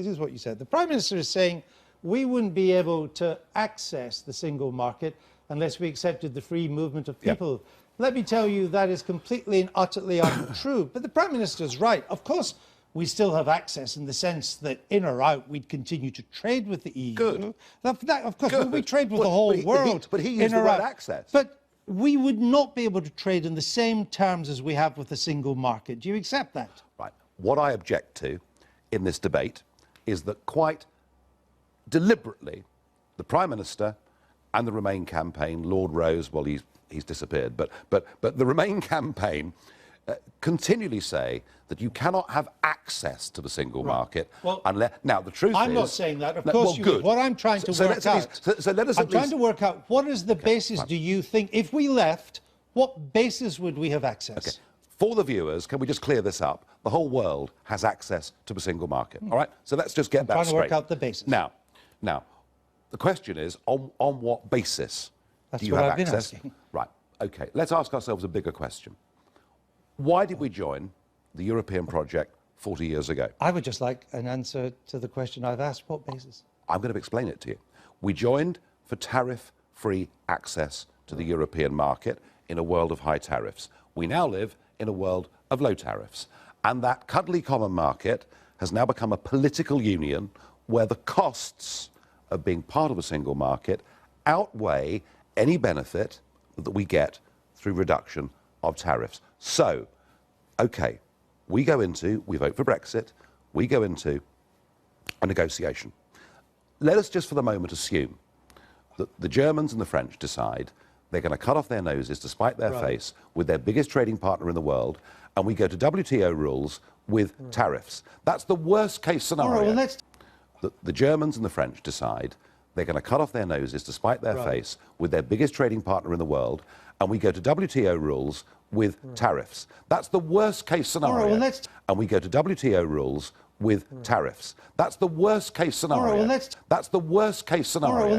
This is what you said. The Prime Minister is saying we wouldn't be able to access the single market unless we accepted the free movement of people. Yeah. Let me tell you, that is completely and utterly untrue. But the Prime Minister is right. Of course, we still have access in the sense that in or out, we'd continue to trade with the EU. Good. Of course, we trade with the whole world. But he used the word access. But we would not be able to trade in the same terms as we have with the single market. Do you accept that? Right. What I object to in this debate is that quite deliberately, the Prime Minister and the Remain campaign, Lord Rose, well, he's disappeared, but the Remain campaign continually say that you cannot have access to the single market unless... Now, the truth is... I'm not saying that. Of course you would. What I'm trying to work out... I'm trying to work out what is the basis, do you think, if we left, what basis would we have access? Okay. For the viewers, can we just clear this up? The whole world has access to the single market, all right? So let's just get that straight. Trying to work out the basis. Now, the question is, on what basis do you have access? That's what I've been asking. Right, okay. Let's ask ourselves a bigger question. Why did we join the European project 40 years ago? I would just like an answer to the question I've asked. What basis? I'm going to explain it to you. We joined for tariff-free access to the European market in a world of high tariffs. We now live in a world of low tariffs. And that cuddly common market has now become a political union where the costs of being part of a single market outweigh any benefit that we get through reduction of tariffs. So, okay, we vote for Brexit, we go into a negotiation. Let us just for the moment assume that the Germans and the French decide they're going to cut off their noses to spite their face with their biggest trading partner in the world, and we go to WTO rules with tariffs. That's the worst case scenario. The Germans and the French decide they're going to cut off their noses to spite their face with their biggest trading partner in the world, and we go to WTO rules with tariffs. That's the worst case scenario. And we go to WTO rules with tariffs. That's the worst case scenario. That's the worst case scenario.